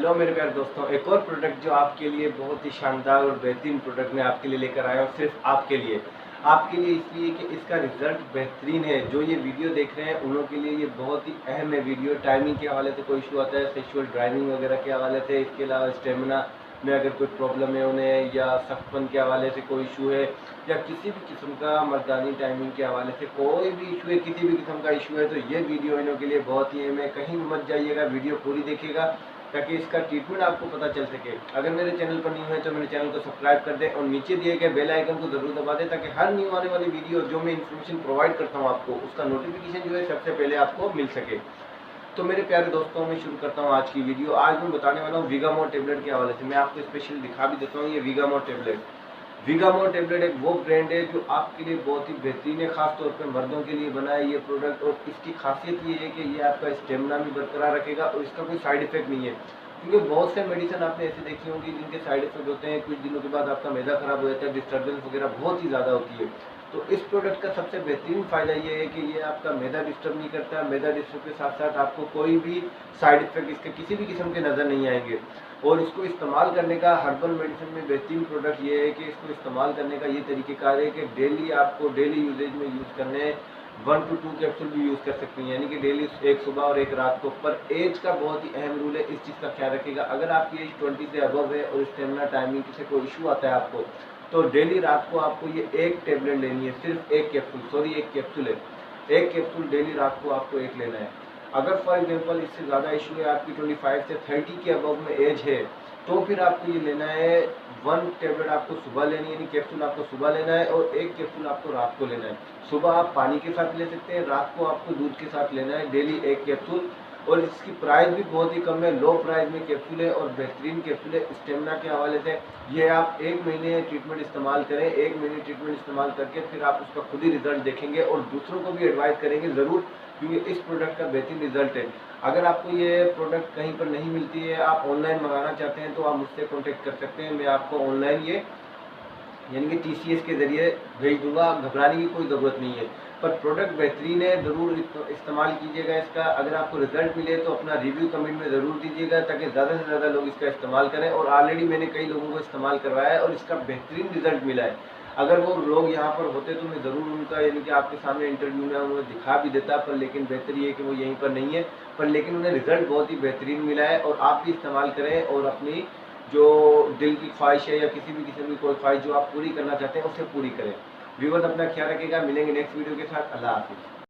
Hello मेरे प्यारे दोस्तों, एक और प्रोडक्ट जो आपके लिए बहुत ही शानदार और बेहतरीन प्रोडक्ट मैं आपके लिए लेकर आया हूँ। सिर्फ आपके लिए इसलिए कि इसका रिजल्ट बेहतरीन है। जो ये वीडियो देख रहे हैं उन लोगों के लिए ये बहुत ही अहम है वीडियो। टाइमिंग के हवाले से कोई इशू आता है, सेक्सुअल ड्राइविंग वगैरह के हवाले से, इसके अलावा स्टेमिना में अगर कोई प्रॉब्लम है उन्हें, या सख्तपन के हवाले से कोई इशू है, या किसी भी किस्म का मर्दानी टाइमिंग के हवाले से कोई भी इशू है, किसी भी किस्म का इशू है, तो ये वीडियो इन लोगों के लिए बहुत ही अहम है। कहीं मत जाइएगा, वीडियो पूरी देखिएगा ताकि इसका ट्रीटमेंट आपको पता चल सके। अगर मेरे चैनल पर न्यू है तो मेरे चैनल को सब्सक्राइब कर दें और नीचे दिए गए बेल आइकन को जरूर दबा दें ताकि हर न्यू आने वाली वीडियो जो मैं इन्फॉर्मेशन प्रोवाइड करता हूँ आपको, उसका नोटिफिकेशन जो है सबसे पहले आपको मिल सके। तो मेरे प्यारे दोस्तों, मैं शुरू करता हूँ आज की वीडियो। आज मैं बताने वाला हूँ वीगामोर टेबलेट के हवाले से। मैं आपको स्पेशल दिखा भी देता हूँ ये वीगामोर टेबलेट। वीगामोर टेबलेट एक वो ब्रांड है जो आपके लिए बहुत ही बेहतरीन है, खास तौर पे मर्दों के लिए बना है ये प्रोडक्ट। और इसकी खासियत ये है कि ये आपका स्टेमिना भी बरकरार रखेगा और इसका कोई साइड इफेक्ट नहीं है। क्योंकि बहुत से मेडिसिन आपने ऐसे देखी होंगी जिनके साइड इफेक्ट होते हैं, कुछ दिनों के बाद आपका मैदा खराब हो जाता है, डिस्टर्बेंस वगैरह बहुत ही ज़्यादा होती है। तो इस प्रोडक्ट का सबसे बेहतरीन फ़ायदा ये है कि ये आपका मैदा डिस्टर्ब नहीं करता। मैदा डिस्टर्ब के साथ साथ आपको कोई भी साइड इफेक्ट इसके किसी भी किस्म के नज़र नहीं आएंगे। और इसको इस्तेमाल करने का हर्बल मेडिसिन में बेहतरीन प्रोडक्ट ये है कि इसको इस्तेमाल करने का ये तरीक़ेकार है कि डेली यूजेज में यूज़ करने 1 to 2 कैप्सूल भी यूज़ कर सकती हैं, यानी कि डेली एक सुबह और एक रात को। पर एज का बहुत ही अहम रूल है, इस चीज़ का ख्याल रखिएगा। अगर आपकी एज 20 से अबव है और स्टेमिना टाइमिंग से कोई इशू आता है आपको, तो डेली रात को आपको ये एक टेबलेट लेनी है, सिर्फ एक कैप्सूल है। एक कैप्सूल डेली रात को आपको एक लेना है। अगर फॉर एग्जांपल इससे ज़्यादा इशू है, आपकी 25 से 30 के अबव में एज है, तो फिर आपको ये लेना है 1 टेबलेट आपको सुबह लेनी है, यानी कैप्सूल आपको सुबह लेना है और एक कैप्सूल आपको रात को लेना है। सुबह आप पानी के साथ ले सकते हैं, रात को आपको दूध के साथ लेना है, डेली एक कैप्सूल। और इसकी प्राइस भी बहुत ही कम है, लो प्राइस में कैप्सूल है और बेहतरीन कैप्सूल है। स्टेमिना के हवाले से ये आप 1 महीने ट्रीटमेंट इस्तेमाल करें, 1 महीने ट्रीटमेंट इस्तेमाल करके फिर आप उसका खुद ही रिजल्ट देखेंगे और दूसरों को भी एडवाइस करेंगे ज़रूर, क्योंकि इस प्रोडक्ट का बेहतरीन रिजल्ट है। अगर आपको ये प्रोडक्ट कहीं पर नहीं मिलती है, आप ऑनलाइन मंगाना चाहते हैं, तो आप मुझसे कॉन्टेक्ट कर सकते हैं। मैं आपको ऑनलाइन ये यानी कि TCS के ज़रिए भेज दूंगा, घबराने की कोई ज़रूरत नहीं है। पर प्रोडक्ट बेहतरीन है, ज़रूर इस्तेमाल कीजिएगा इसका। अगर आपको रिजल्ट मिले तो अपना रिव्यू कमेंट में ज़रूर दीजिएगा ताकि ज़्यादा से ज़्यादा लोग इसका इस्तेमाल करें। और ऑलरेडी मैंने कई लोगों को इस्तेमाल करवाया है और इसका बेहतरीन रिजल्ट मिला है। अगर वो लोग यहाँ पर होते तो मैं ज़रूर उनका यानी कि आपके सामने इंटरव्यू में उन्हें दिखा भी देता, पर लेकिन बेहतर ये है कि वो यहीं पर नहीं है। पर लेकिन उन्हें रिजल्ट बहुत ही बेहतरीन मिला है। और आप भी इस्तेमाल करें और अपनी जो दिल की ख्वाहिश है या किसी भी किस्म की कोई ख्वाहिश जो आप पूरी करना चाहते हैं उसे पूरी करें। व्यूअर्स, अपना ख्याल रखिएगा। मिलेंगे नेक्स्ट वीडियो के साथ। अल्लाह हाफिज़।